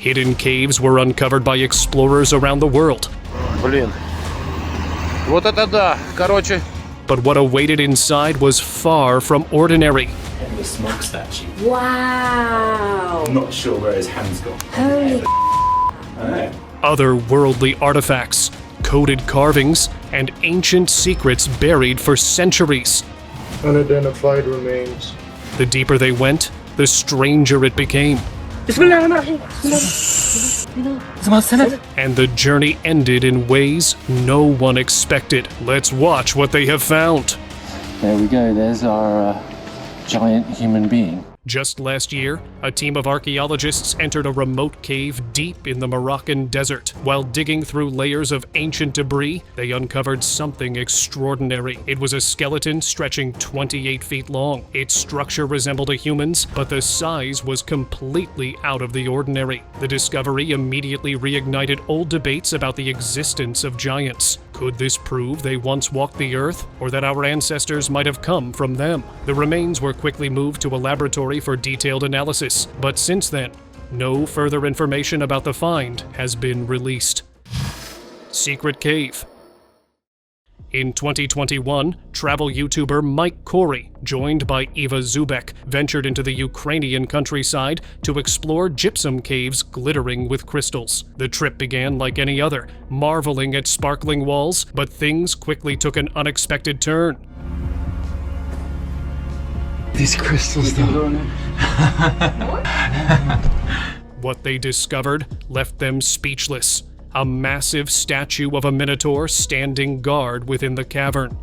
Hidden caves were uncovered by explorers around the world. Блин. Вот это да. Короче. But what awaited inside was far from ordinary. And the smoke statue. Wow. I'm not sure where his hand's gone. Holy I know. Otherworldly artifacts, coded carvings, and ancient secrets buried for centuries. Unidentified remains. The deeper they went, the stranger it became. And the journey ended in ways no one expected. Let's watch what they have found. There we go, there's our giant human being. Just last year, a team of archaeologists entered a remote cave deep in the Moroccan desert. While digging through layers of ancient debris, they uncovered something extraordinary. It was a skeleton stretching 28 feet long. Its structure resembled a human's, but the size was completely out of the ordinary. The discovery immediately reignited old debates about the existence of giants. Could this prove they once walked the earth, or that our ancestors might have come from them? The remains were quickly moved to a laboratory for detailed analysis, but since then, no further information about the find has been released. Secret Cave. In 2021, travel YouTuber Mike Corey, joined by Eva Zubek, ventured into the Ukrainian countryside to explore gypsum caves glittering with crystals. The trip began like any other, marveling at sparkling walls, but things quickly took an unexpected turn. These crystals, though. What they discovered left them speechless. A massive statue of a minotaur standing guard within the cavern.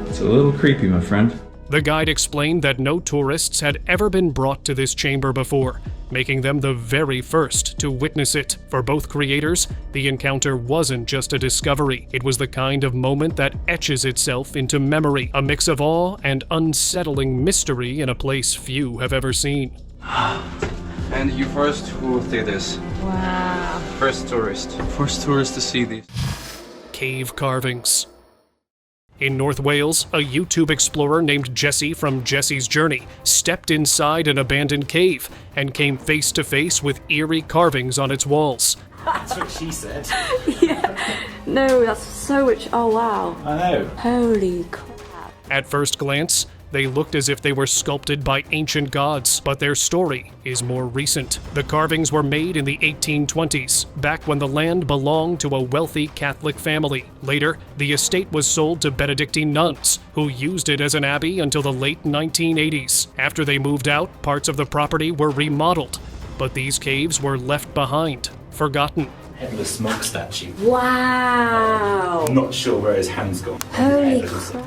It's a little creepy, my friend. The guide explained that no tourists had ever been brought to this chamber before, making them the very first to witness it. For both creators, the encounter wasn't just a discovery. It was the kind of moment that etches itself into memory, a mix of awe and unsettling mystery in a place few have ever seen. And you first who did this? Wow. First tourist. First tourist to see these. Cave carvings. In North Wales, a YouTube explorer named Jesse from Jesse's Journey stepped inside an abandoned cave and came face to face with eerie carvings on its walls. That's what she said. Yeah. No, that's so much. Oh, wow. I know. Holy crap. At first glance, they looked as if they were sculpted by ancient gods, but their story is more recent. The carvings were made in the 1820s, back when the land belonged to a wealthy Catholic family. Later, the estate was sold to Benedictine nuns, who used it as an abbey until the late 1980s. After they moved out, parts of the property were remodeled, but these caves were left behind, forgotten. Headless smoke statue. Wow. I'm not sure where his hand's gone. Holy crap.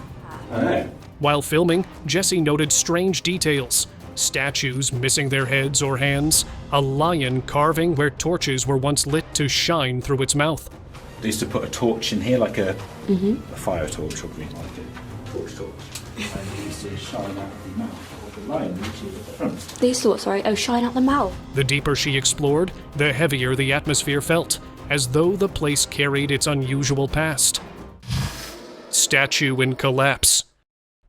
I know. While filming, Jesse noted strange details. Statues missing their heads or hands, a lion carving where torches were once lit to shine through its mouth. They used to put a torch in here, like a fire torch, or like a torch. And they used to shine out the mouth of the lion, which is at the front. These thoughts, sorry. Oh, shine out the mouth. The deeper she explored, the heavier the atmosphere felt, as though the place carried its unusual past. Statue in collapse.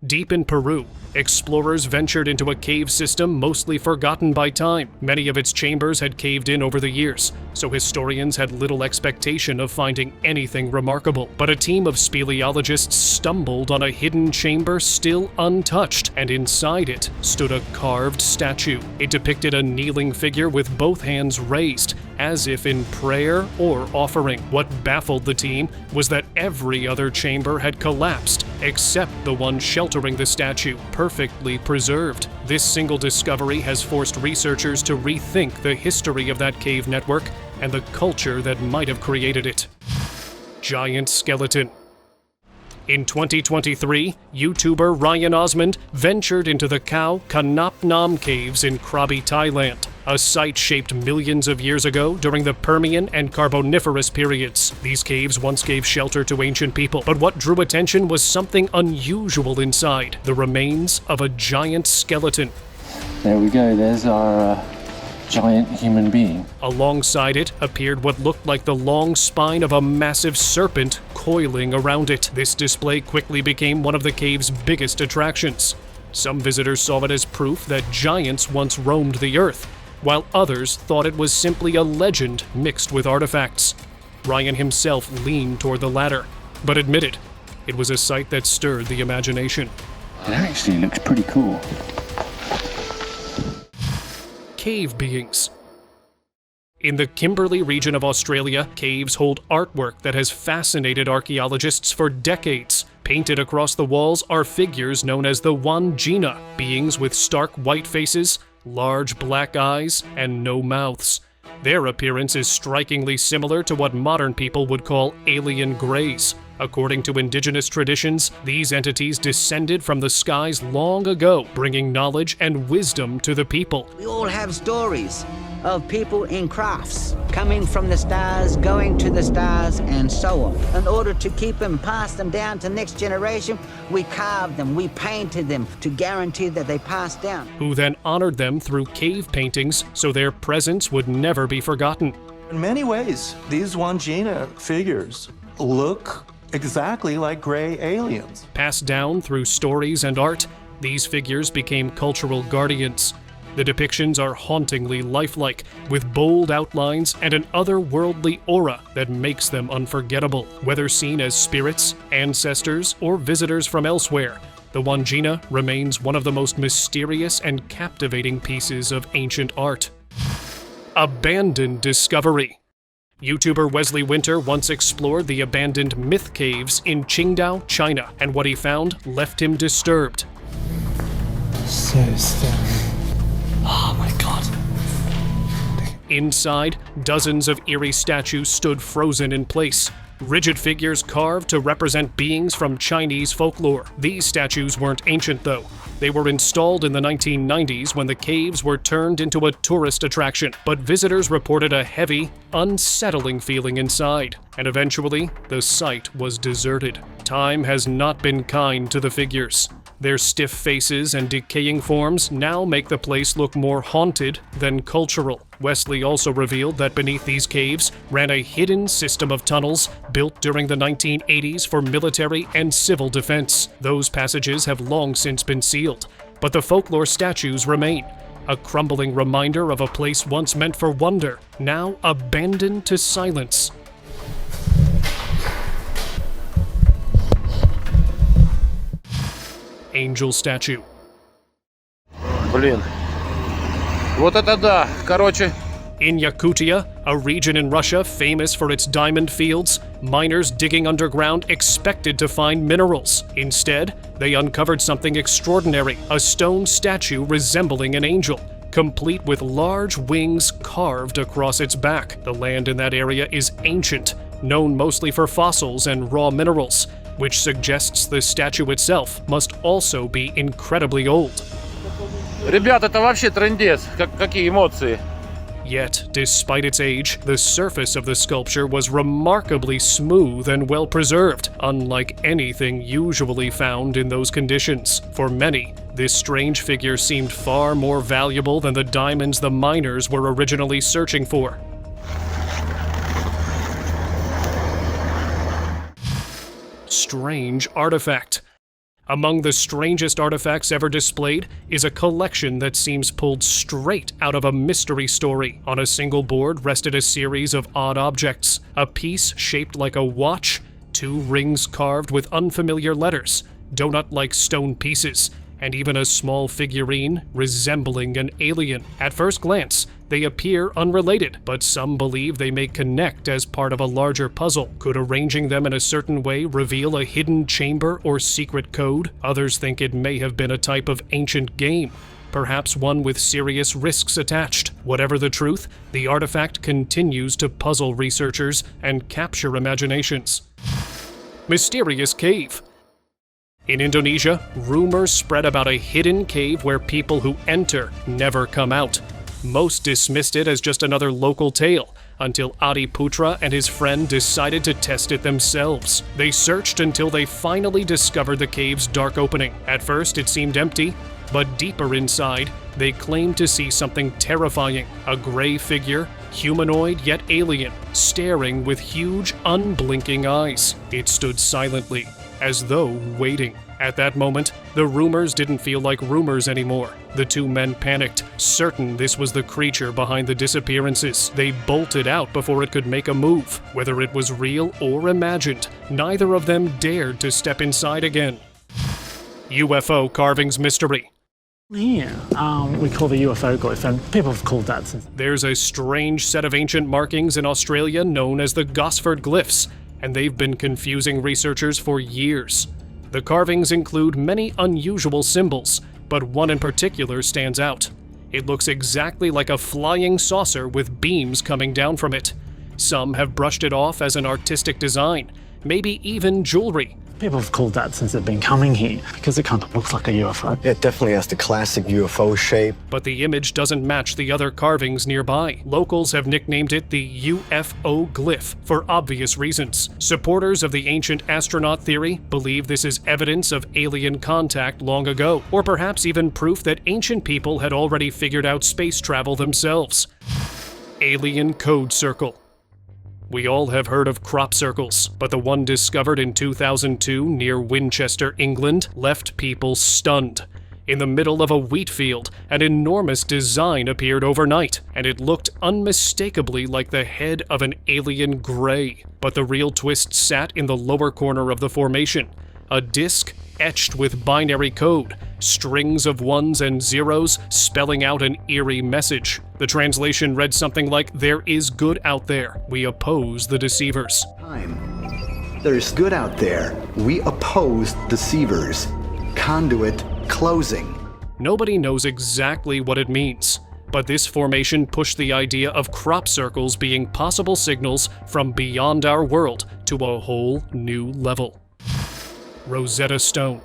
Deep in Peru, explorers ventured into a cave system mostly forgotten by time. Many of its chambers had caved in over the years, so historians had little expectation of finding anything remarkable. But a team of speleologists stumbled on a hidden chamber still untouched, and inside it stood a carved statue. It depicted a kneeling figure with both hands raised, as if in prayer or offering. What baffled the team was that every other chamber had collapsed, except the one sheltering the statue, perfectly preserved. This single discovery has forced researchers to rethink the history of that cave network and the culture that might have created it. Giant skeleton. In 2023, YouTuber Ryan Osmond ventured into the Khao Kanap Nam caves in Krabi, Thailand, a site shaped millions of years ago during the Permian and Carboniferous periods. These caves once gave shelter to ancient people, but what drew attention was something unusual inside, the remains of a giant skeleton. There we go, there's our giant human being. Alongside it appeared what looked like the long spine of a massive serpent coiling around it. This display quickly became one of the cave's biggest attractions. Some visitors saw it as proof that giants once roamed the earth, while others thought it was simply a legend mixed with artifacts. Ryan himself leaned toward the latter, but admitted it was a sight that stirred the imagination. It actually looks pretty cool. Cave beings. In the Kimberley region of Australia, caves hold artwork that has fascinated archaeologists for decades. Painted across the walls are figures known as the Wandjina, beings with stark white faces, large black eyes, and no mouths. Their appearance is strikingly similar to what modern people would call alien greys. According to indigenous traditions, these entities descended from the skies long ago, bringing knowledge and wisdom to the people. We all have stories of people in crafts coming from the stars, going to the stars, and so on. In order to keep them, pass them down to next generation, we carved them, we painted them to guarantee that they passed down. Who then honored them through cave paintings so their presence would never be forgotten. In many ways, these Wandjina figures look exactly like gray aliens. Passed down through stories and art, these figures became cultural guardians. The depictions are hauntingly lifelike, with bold outlines and an otherworldly aura that makes them unforgettable. Whether seen as spirits, ancestors, or visitors from elsewhere, the Wandjina remains one of the most mysterious and captivating pieces of ancient art. Abandoned discovery. YouTuber Wesley Winter once explored the abandoned myth caves in Qingdao, China, and what he found left him disturbed. So stunning. Oh my god. Inside, dozens of eerie statues stood frozen in place, rigid figures carved to represent beings from Chinese folklore. These statues weren't ancient, though. They were installed in the 1990s when the caves were turned into a tourist attraction, but visitors reported a heavy, unsettling feeling inside, and eventually, the site was deserted. Time has not been kind to the figures. Their stiff faces and decaying forms now make the place look more haunted than cultural. Wesley also revealed that beneath these caves ran a hidden system of tunnels built during the 1980s for military and civil defense. Those passages have long since been sealed, but the folklore statues remain, a crumbling reminder of a place once meant for wonder, now abandoned to silence. Angel statue. Блин. Вот это да. Короче. In Yakutia, a region in Russia famous for its diamond fields, miners digging underground expected to find minerals. Instead, they uncovered something extraordinary, a stone statue resembling an angel, complete with large wings carved across its back. The land in that area is ancient, known mostly for fossils and raw minerals, which suggests the statue itself must also be incredibly old. Ребят, это вообще трындец. Какие эмоции. Yet, despite its age, the surface of the sculpture was remarkably smooth and well preserved, unlike anything usually found in those conditions. For many, this strange figure seemed far more valuable than the diamonds the miners were originally searching for. Strange artifact. Among the strangest artifacts ever displayed is a collection that seems pulled straight out of a mystery story. On a single board rested a series of odd objects, a piece shaped like a watch, 2 rings carved with unfamiliar letters, donut-like stone pieces, and even a small figurine resembling an alien. At first glance, they appear unrelated, but some believe they may connect as part of a larger puzzle. Could arranging them in a certain way reveal a hidden chamber or secret code? Others think it may have been a type of ancient game, perhaps one with serious risks attached. Whatever the truth, the artifact continues to puzzle researchers and capture imaginations. Mysterious cave. In Indonesia, rumors spread about a hidden cave where people who enter never come out. Most dismissed it as just another local tale, until Adi Putra and his friend decided to test it themselves. They searched until they finally discovered the cave's dark opening. At first, it seemed empty, but deeper inside, they claimed to see something terrifying. A gray figure, humanoid yet alien, staring with huge, unblinking eyes. It stood silently, as though waiting. At that moment, the rumors didn't feel like rumors anymore. The two men panicked, certain this was the creature behind the disappearances. They bolted out before it could make a move. Whether it was real or imagined, neither of them dared to step inside again. UFO carvings mystery. Yeah, we call the UFO glyph, and people have called that since. There's a strange set of ancient markings in Australia known as the Gosford glyphs, and they've been confusing researchers for years. The carvings include many unusual symbols, but one in particular stands out. It looks exactly like a flying saucer with beams coming down from it. Some have brushed it off as an artistic design, maybe even jewelry. People have called that since they've been coming here, because it kind of looks like a UFO. It definitely has the classic UFO shape. But the image doesn't match the other carvings nearby. Locals have nicknamed it the UFO glyph for obvious reasons. Supporters of the ancient astronaut theory believe this is evidence of alien contact long ago, or perhaps even proof that ancient people had already figured out space travel themselves. Alien code circle. We all have heard of crop circles, but the one discovered in 2002 near Winchester, England, left people stunned. In the middle of a wheat field, an enormous design appeared overnight, and it looked unmistakably like the head of an alien gray. But the real twist sat in the lower corner of the formation, a disc etched with binary code, strings of ones and zeros spelling out an eerie message. The translation read something like, "There is good out there. We oppose the deceivers." There's good out there. We oppose deceivers. Conduit closing. Nobody knows exactly what it means, but this formation pushed the idea of crop circles being possible signals from beyond our world to a whole new level. Rosetta Stone.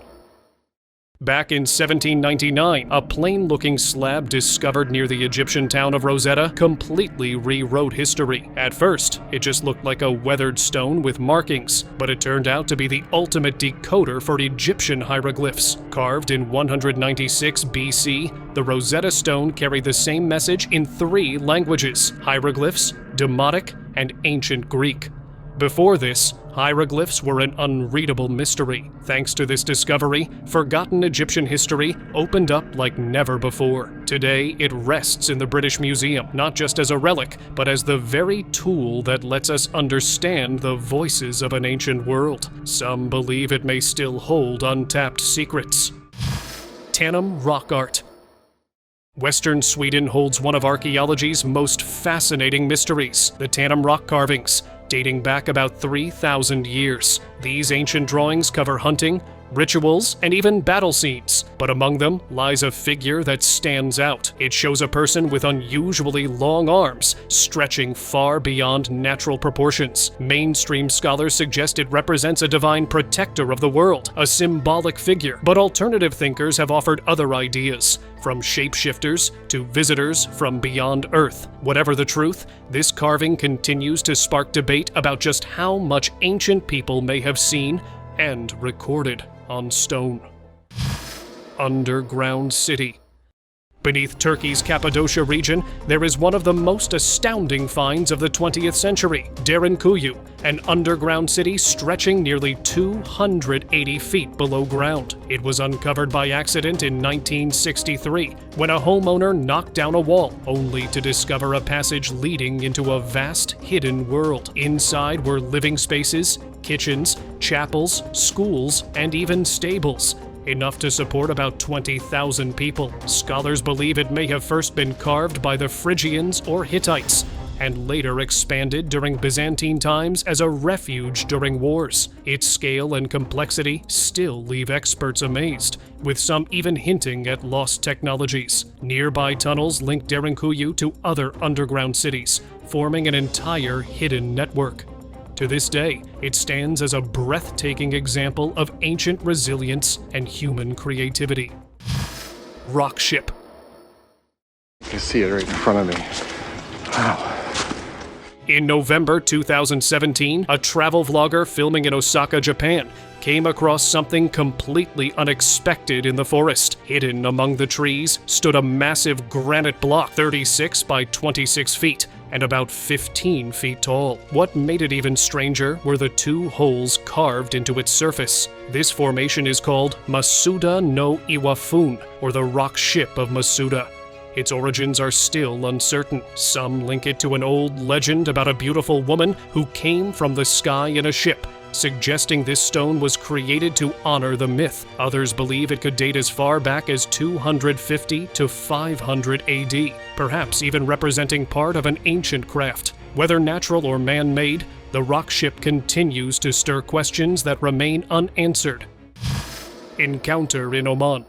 Back in 1799, a plain-looking slab discovered near the Egyptian town of Rosetta completely rewrote history. At first, it just looked like a weathered stone with markings, but it turned out to be the ultimate decoder for Egyptian hieroglyphs. Carved in 196 BC, the Rosetta Stone carried the same message in 3 languages: hieroglyphs, Demotic, and Ancient Greek. Before this, hieroglyphs were an unreadable mystery. Thanks to this discovery, forgotten Egyptian history opened up like never before. Today, it rests in the British Museum, not just as a relic, but as the very tool that lets us understand the voices of an ancient world. Some believe it may still hold untapped secrets. Tannum rock art. Western Sweden holds one of archaeology's most fascinating mysteries, the Tannum rock carvings, dating back about 3,000 years. These ancient drawings cover hunting, rituals, and even battle scenes, but among them lies a figure that stands out. It shows a person with unusually long arms, stretching far beyond natural proportions. Mainstream scholars suggest it represents a divine protector of the world, a symbolic figure, but alternative thinkers have offered other ideas, from shapeshifters to visitors from beyond Earth. Whatever the truth, this carving continues to spark debate about just how much ancient people may have seen and recorded on stone. Underground city. Beneath Turkey's Cappadocia region, there is one of the most astounding finds of the 20th century, Derinkuyu, an underground city stretching nearly 280 feet below ground. It was uncovered by accident in 1963, when a homeowner knocked down a wall, only to discover a passage leading into a vast hidden world. Inside were living spaces, kitchens, chapels, schools, and even stables, enough to support about 20,000 people. Scholars believe it may have first been carved by the Phrygians or Hittites, and later expanded during Byzantine times as a refuge during wars. Its scale and complexity still leave experts amazed, with some even hinting at lost technologies. Nearby tunnels link Derinkuyu to other underground cities, forming an entire hidden network. To this day, it stands as a breathtaking example of ancient resilience and human creativity. Rock ship. You can see it right in front of me. Wow. In November 2017, a travel vlogger filming in Osaka, Japan, came across something completely unexpected in the forest. Hidden among the trees stood a massive granite block 36 by 26 feet and about 15 feet tall. What made it even stranger were the two holes carved into its surface. This formation is called Masuda no Iwafun, or the rock ship of Masuda. Its origins are still uncertain. Some link it to an old legend about a beautiful woman who came from the sky in a ship, suggesting this stone was created to honor the myth. Others believe it could date as far back as 250 to 500 AD, perhaps even representing part of an ancient craft. Whether natural or man-made, the rock ship continues to stir questions that remain unanswered. Encounter in Oman.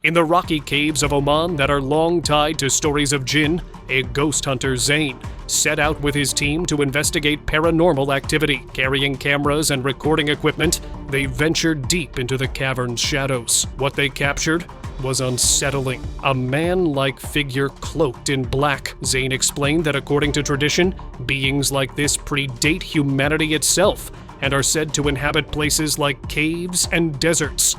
In the rocky caves of Oman that are long tied to stories of jinn, a ghost hunter, Zain, set out with his team to investigate paranormal activity. Carrying cameras and recording equipment, they ventured deep into the cavern's shadows. What they captured was unsettling. A man-like figure cloaked in black. Zain explained that according to tradition, beings like this predate humanity itself and are said to inhabit places like caves and deserts.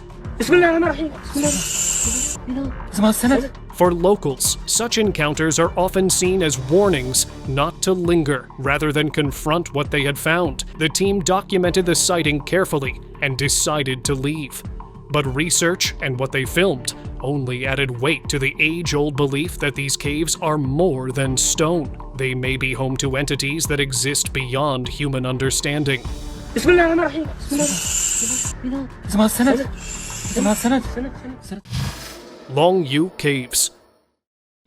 For locals, such encounters are often seen as warnings not to linger, rather than confront what they had found. The team documented the sighting carefully and decided to leave. But research and what they filmed only added weight to the age-old belief that these caves are more than stone. They may be home to entities that exist beyond human understanding. Longyu Caves.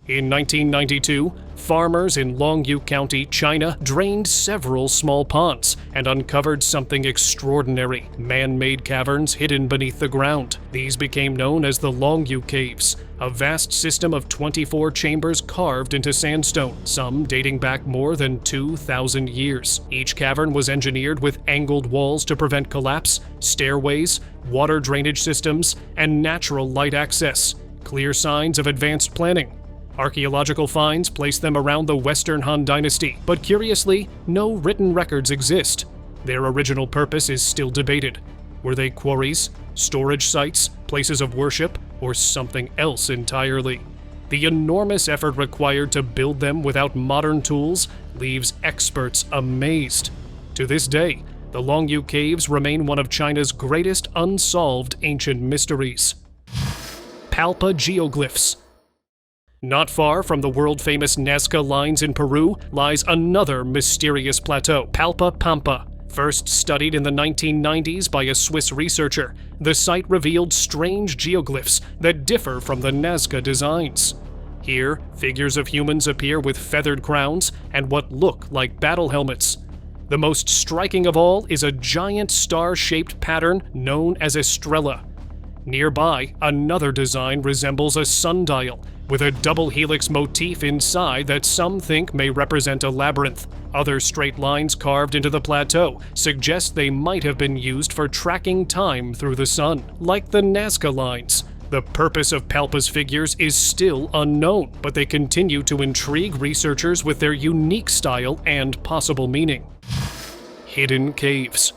In 1992, farmers in Longyu County, China, drained several small ponds and uncovered something extraordinary: man-made caverns hidden beneath the ground. These became known as the Longyu Caves, a vast system of 24 chambers carved into sandstone, some dating back more than 2,000 years. Each cavern was engineered with angled walls to prevent collapse, stairways, water drainage systems, and natural light access. Clear signs of advanced planning. Archaeological finds place them around the Western Han Dynasty, but curiously, no written records exist. Their original purpose is still debated. Were they quarries, storage sites, places of worship, or something else entirely? The enormous effort required to build them without modern tools leaves experts amazed. To this day, the Longyu Caves remain one of China's greatest unsolved ancient mysteries. Palpa geoglyphs. Not far from the world-famous Nazca lines in Peru lies another mysterious plateau, Palpa Pampa. First studied in the 1990s by a Swiss researcher, the site revealed strange geoglyphs that differ from the Nazca designs. Here, figures of humans appear with feathered crowns and what look like battle helmets. The most striking of all is a giant star-shaped pattern known as Estrella. Nearby, another design resembles a sundial, with a double helix motif inside that some think may represent a labyrinth. Other straight lines carved into the plateau suggest they might have been used for tracking time through the sun. Like the Nazca lines, the purpose of Palpa's figures is still unknown, but they continue to intrigue researchers with their unique style and possible meaning. Hidden caves.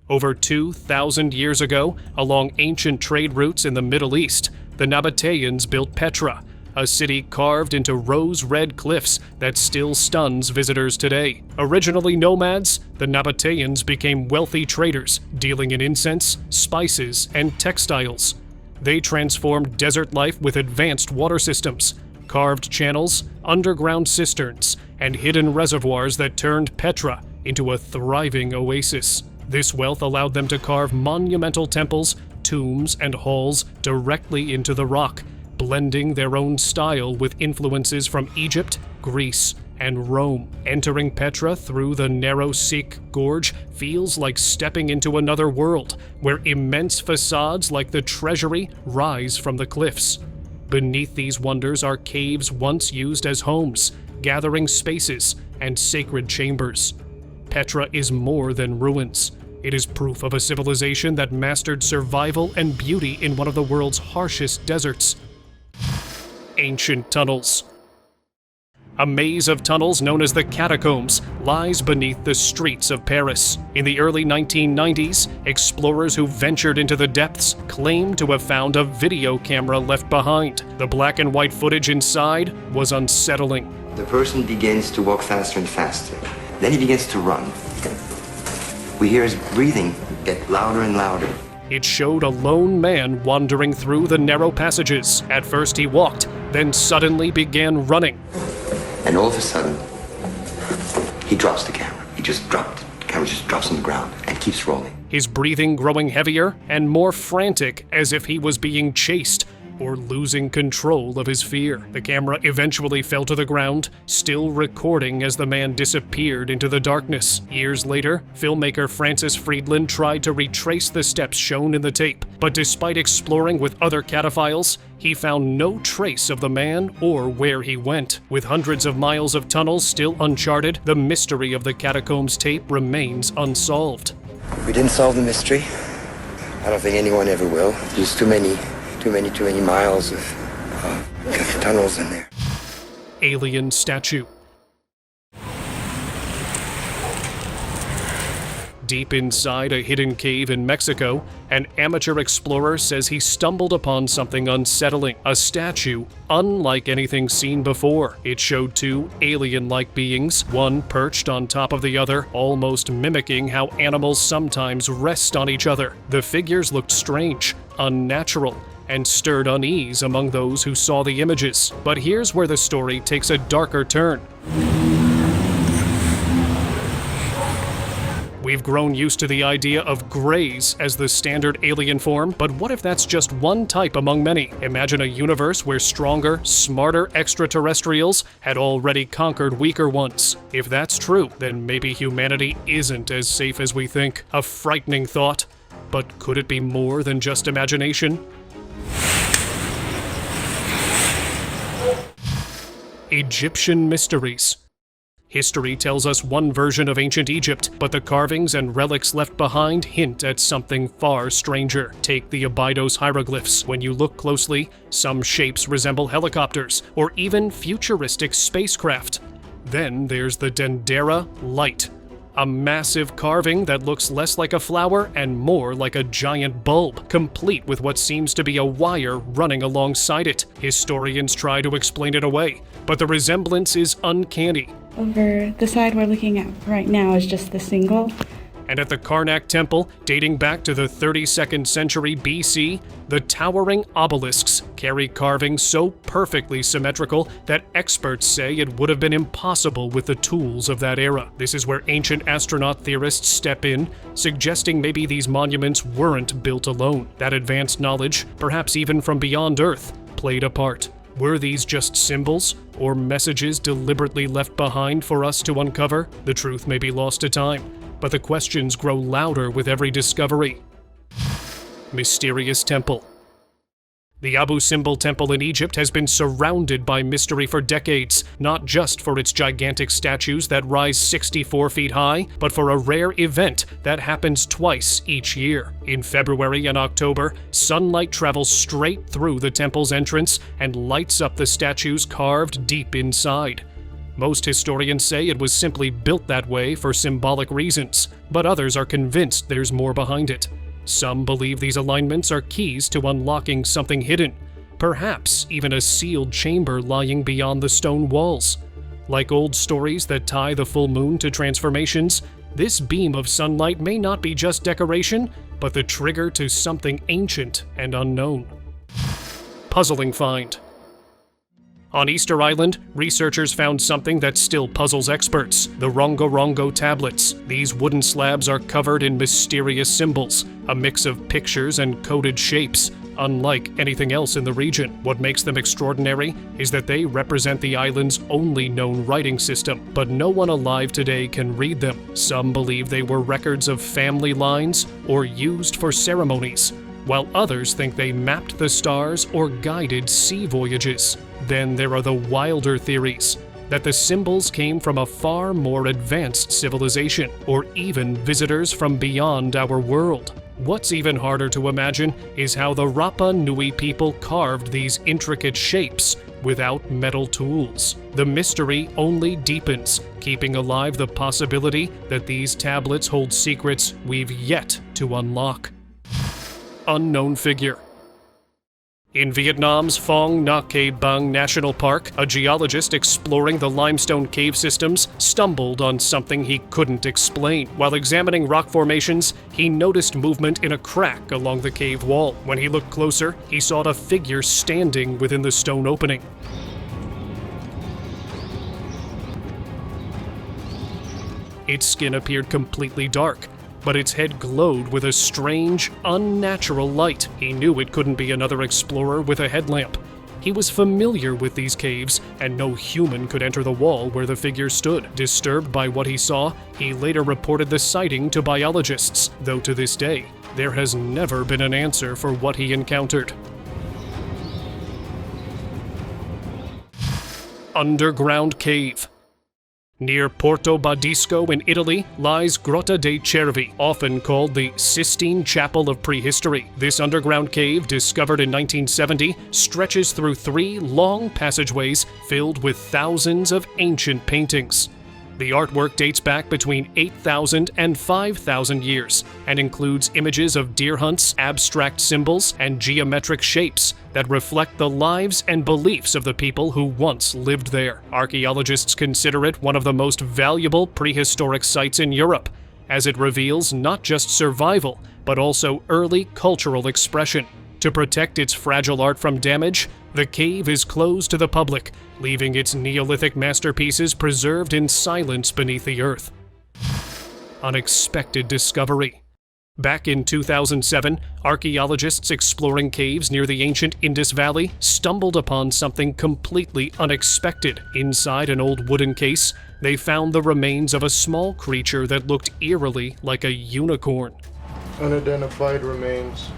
Over 2,000 years ago, along ancient trade routes in the Middle East, the Nabateans built Petra, a city carved into rose-red cliffs that still stuns visitors today. Originally nomads, the Nabateans became wealthy traders, dealing in incense, spices, and textiles. They transformed desert life with advanced water systems, carved channels, underground cisterns, and hidden reservoirs that turned Petra into a thriving oasis. This wealth allowed them to carve monumental temples, tombs, and halls directly into the rock, blending their own style with influences from Egypt, Greece, and Rome. Entering Petra through the narrow Sikh Gorge feels like stepping into another world, where immense facades like the Treasury rise from the cliffs. Beneath these wonders are caves once used as homes, gathering spaces, and sacred chambers. Petra is more than ruins. It is proof of a civilization that mastered survival and beauty in one of the world's harshest deserts. Ancient tunnels. A maze of tunnels known as the catacombs lies beneath the streets of Paris. In the early 1990s, explorers who ventured into the depths claimed to have found a video camera left behind. The black and white footage inside was unsettling. The person begins to walk faster and faster. Then he begins to run. We hear his breathing get louder and louder. It showed a lone man wandering through the narrow passages. At first he walked, then suddenly began running. And all of a sudden, he drops the camera. He just dropped it. The camera just drops on the ground and keeps rolling. His breathing growing heavier and more frantic, as if he was being chased or losing control of his fear. The camera eventually fell to the ground, still recording as the man disappeared into the darkness. Years later, filmmaker Francis Friedland tried to retrace the steps shown in the tape, but despite exploring with other cataphiles, he found no trace of the man or where he went. With hundreds of miles of tunnels still uncharted, the mystery of the catacombs tape remains unsolved. We didn't solve the mystery. I don't think anyone ever will. There's too many miles of tunnels in there. Alien statue. Deep inside a hidden cave in Mexico, an amateur explorer says he stumbled upon something unsettling, a statue unlike anything seen before. It showed two alien-like beings, one perched on top of the other, almost mimicking how animals sometimes rest on each other. The figures looked strange, unnatural, and stirred unease among those who saw the images. But here's where the story takes a darker turn. We've grown used to the idea of greys as the standard alien form, but what if that's just one type among many? Imagine a universe where stronger, smarter extraterrestrials had already conquered weaker ones. If that's true, then maybe humanity isn't as safe as we think. A frightening thought, but could it be more than just imagination? Egyptian mysteries. History tells us one version of ancient Egypt, but the carvings and relics left behind hint at something far stranger. Take the Abydos hieroglyphs. When you look closely, some shapes resemble helicopters or even futuristic spacecraft. Then there's the Dendera light, a massive carving that looks less like a flower and more like a giant bulb, complete with what seems to be a wire running alongside it. Historians try to explain it away, but the resemblance is uncanny. Over the side we're looking at right now is just the single. And at the Karnak Temple, dating back to the 32nd century BC, the towering obelisks carry carvings so perfectly symmetrical that experts say it would have been impossible with the tools of that era. This is where ancient astronaut theorists step in, suggesting maybe these monuments weren't built alone. That advanced knowledge, perhaps even from beyond Earth, played a part. Were these just symbols, or messages deliberately left behind for us to uncover? The truth may be lost to time, but the questions grow louder with every discovery. Mysterious Temple. The Abu Simbel Temple in Egypt has been surrounded by mystery for decades, not just for its gigantic statues that rise 64 feet high, but for a rare event that happens twice each year. In February and October, sunlight travels straight through the temple's entrance and lights up the statues carved deep inside. Most historians say it was simply built that way for symbolic reasons, but others are convinced there's more behind it. Some believe these alignments are keys to unlocking something hidden, perhaps even a sealed chamber lying beyond the stone walls. Like old stories that tie the full moon to transformations, this beam of sunlight may not be just decoration, but the trigger to something ancient and unknown. Puzzling find. On Easter Island, researchers found something that still puzzles experts: the Rongorongo tablets. These wooden slabs are covered in mysterious symbols, a mix of pictures and coded shapes, unlike anything else in the region. What makes them extraordinary is that they represent the island's only known writing system, but no one alive today can read them. Some believe they were records of family lines or used for ceremonies, while others think they mapped the stars or guided sea voyages. Then there are the wilder theories that the symbols came from a far more advanced civilization, or even visitors from beyond our world. What's even harder to imagine is how the Rapa Nui people carved these intricate shapes without metal tools. The mystery only deepens, keeping alive the possibility that these tablets hold secrets we've yet to unlock. Unknown figure. In Vietnam's Phong Nha Bang National Park, a geologist exploring the limestone cave systems stumbled on something he couldn't explain. While examining rock formations, he noticed movement in a crack along the cave wall. When he looked closer, he saw a figure standing within the stone opening. Its skin appeared completely dark, but its head glowed with a strange, unnatural light. He knew it couldn't be another explorer with a headlamp. He was familiar with these caves, and no human could enter the wall where the figure stood. Disturbed by what he saw, he later reported the sighting to biologists, though to this day, there has never been an answer for what he encountered. Underground cave. Near Porto Badisco in Italy lies Grotta dei Cervi, often called the Sistine Chapel of Prehistory. This underground cave, discovered in 1970, stretches through 3 long passageways filled with thousands of ancient paintings. The artwork dates back between 8,000 and 5,000 years and includes images of deer hunts, abstract symbols, and geometric shapes that reflect the lives and beliefs of the people who once lived there. Archaeologists consider it one of the most valuable prehistoric sites in Europe, as it reveals not just survival, but also early cultural expression. To protect its fragile art from damage, the cave is closed to the public, leaving its Neolithic masterpieces preserved in silence beneath the earth. Unexpected discovery. Back in 2007, archaeologists exploring caves near the ancient Indus Valley stumbled upon something completely unexpected. Inside an old wooden case, they found the remains of a small creature that looked eerily like a unicorn. Unidentified remains.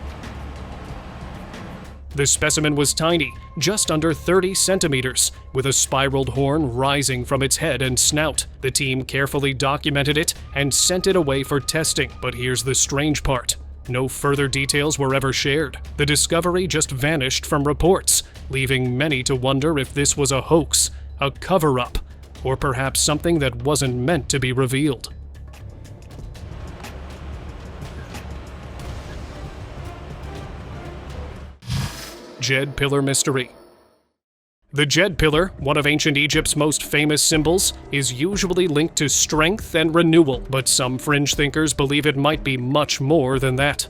The specimen was tiny, just under 30 centimeters, with a spiraled horn rising from its head and snout. The team carefully documented it and sent it away for testing. But here's the strange part. No further details were ever shared. The discovery just vanished from reports, leaving many to wonder if this was a hoax, a cover-up, or perhaps something that wasn't meant to be revealed. Djed Pillar Mystery. The Djed Pillar, one of ancient Egypt's most famous symbols, is usually linked to strength and renewal, but some fringe thinkers believe it might be much more than that.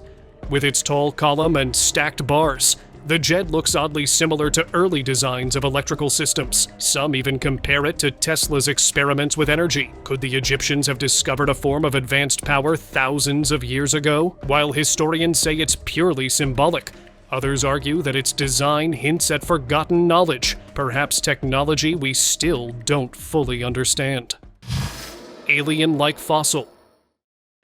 With its tall column and stacked bars, the Djed looks oddly similar to early designs of electrical systems. Some even compare it to Tesla's experiments with energy. Could the Egyptians have discovered a form of advanced power thousands of years ago? While historians say it's purely symbolic, others argue that its design hints at forgotten knowledge, perhaps technology we still don't fully understand. Alien-like fossil.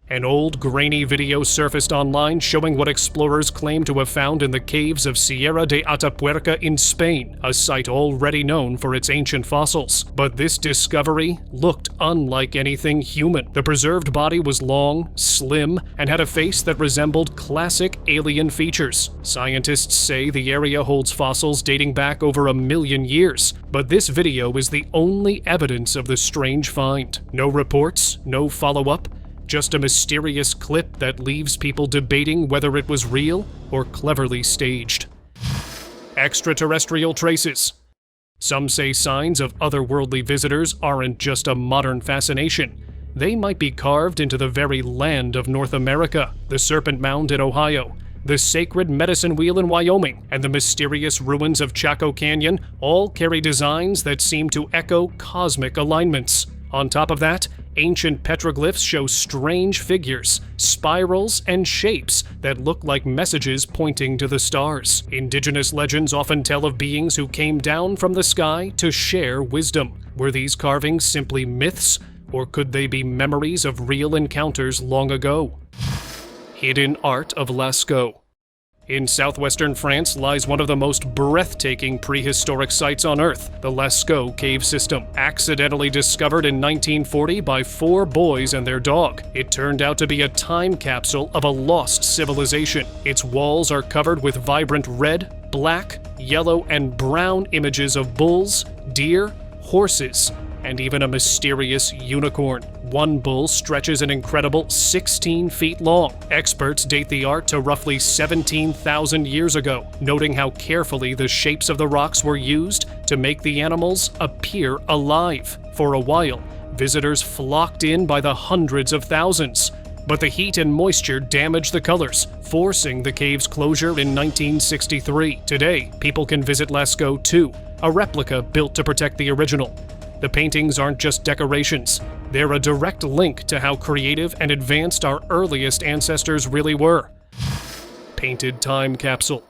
An old, grainy video surfaced online showing what explorers claim to have found in the caves of Sierra de Atapuerca in Spain, a site already known for its ancient fossils. But this discovery looked unlike anything human. The preserved body was long, slim, and had a face that resembled classic alien features. Scientists say the area holds fossils dating back over 1 million years, but this video is the only evidence of the strange find. No reports, no follow-up, just a mysterious clip that leaves people debating whether it was real or cleverly staged. Extraterrestrial traces. Some say signs of otherworldly visitors aren't just a modern fascination. They might be carved into the very land of North America, the Serpent Mound in Ohio, the sacred medicine wheel in Wyoming, and the mysterious ruins of Chaco Canyon all carry designs that seem to echo cosmic alignments. On top of that, ancient petroglyphs show strange figures, spirals, and shapes that look like messages pointing to the stars. Indigenous legends often tell of beings who came down from the sky to share wisdom. Were these carvings simply myths, or could they be memories of real encounters long ago? Hidden art of Lascaux. In southwestern France lies one of the most breathtaking prehistoric sites on Earth, the Lascaux cave system. Accidentally discovered in 1940 by 4 boys and their dog, it turned out to be a time capsule of a lost civilization. Its walls are covered with vibrant red, black, yellow, and brown images of bulls, deer, horses, and even a mysterious unicorn. One bull stretches an incredible 16 feet long. Experts date the art to roughly 17,000 years ago, noting how carefully the shapes of the rocks were used to make the animals appear alive. For a while, visitors flocked in by the hundreds of thousands, but the heat and moisture damaged the colors, forcing the cave's closure in 1963. Today, people can visit Lascaux too, a replica built to protect the original. The paintings aren't just decorations, they're a direct link to how creative and advanced our earliest ancestors really were. Painted time capsule.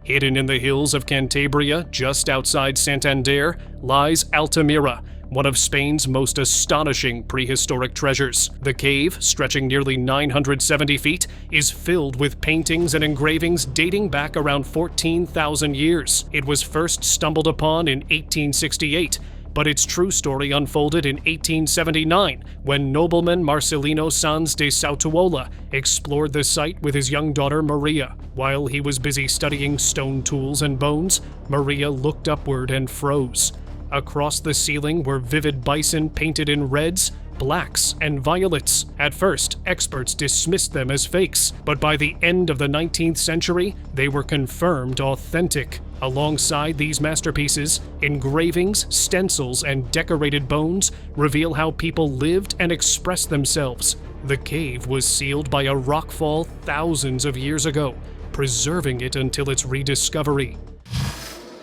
Hidden in the hills of Cantabria, just outside Santander, lies Altamira, one of Spain's most astonishing prehistoric treasures. The cave, stretching nearly 970 feet, is filled with paintings and engravings dating back around 14,000 years. It was first stumbled upon in 1868, but its true story unfolded in 1879, when nobleman Marcelino Sanz de Sautuola explored the site with his young daughter Maria. While he was busy studying stone tools and bones, Maria looked upward and froze. Across the ceiling were vivid bison painted in reds, blacks, and violets. At first, experts dismissed them as fakes, but by the end of the 19th century, they were confirmed authentic. Alongside these masterpieces, engravings, stencils, and decorated bones reveal how people lived and expressed themselves. The cave was sealed by a rockfall thousands of years ago, preserving it until its rediscovery.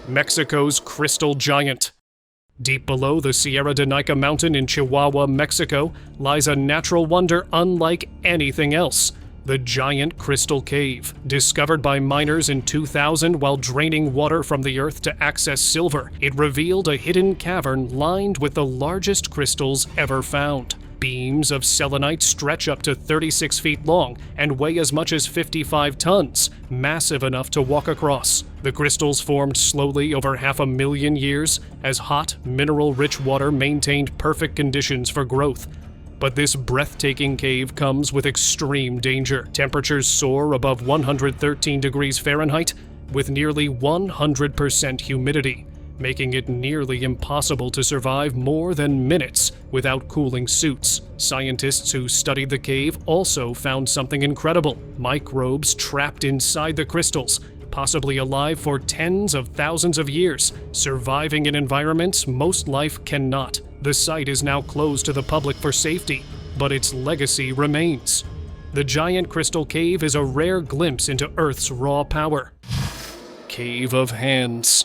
Mexico's Crystal Giant. Deep below the Sierra de Nica mountain in Chihuahua, Mexico, lies a natural wonder unlike anything else. The giant crystal cave. Discovered by miners in 2000 while draining water from the earth to access silver, it revealed a hidden cavern lined with the largest crystals ever found. Beams of selenite stretch up to 36 feet long and weigh as much as 55 tons, massive enough to walk across. The crystals formed slowly over 500,000 years as hot, mineral-rich water maintained perfect conditions for growth. But this breathtaking cave comes with extreme danger. Temperatures soar above 113 degrees Fahrenheit with nearly 100% humidity, making it nearly impossible to survive more than minutes without cooling suits. Scientists who studied the cave also found something incredible: microbes trapped inside the crystals, possibly alive for tens of thousands of years, surviving in environments most life cannot. The site is now closed to the public for safety, but its legacy remains. The giant crystal cave is a rare glimpse into Earth's raw power. Cave of Hands.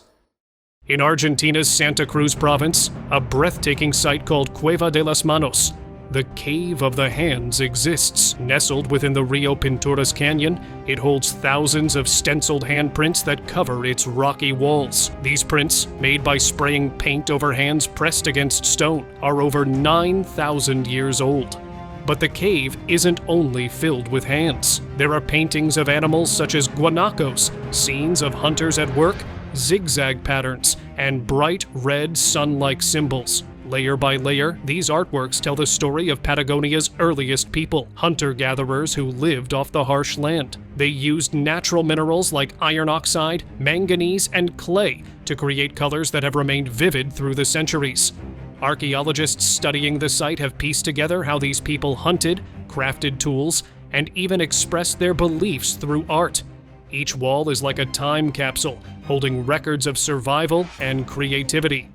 In Argentina's Santa Cruz province, a breathtaking site called Cueva de las Manos, the Cave of the Hands, exists. Nestled within the Rio Pinturas Canyon, it holds thousands of stenciled handprints that cover its rocky walls. These prints, made by spraying paint over hands pressed against stone, are over 9,000 years old. But the cave isn't only filled with hands. There are paintings of animals such as guanacos, scenes of hunters at work, zigzag patterns, and bright red sun-like symbols. Layer by layer, these artworks tell the story of Patagonia's earliest people, hunter-gatherers who lived off the harsh land. They used natural minerals like iron oxide, manganese, and clay to create colors that have remained vivid through the centuries. Archaeologists studying the site have pieced together how these people hunted, crafted tools, and even expressed their beliefs through art. Each wall is like a time capsule, holding records of survival and creativity.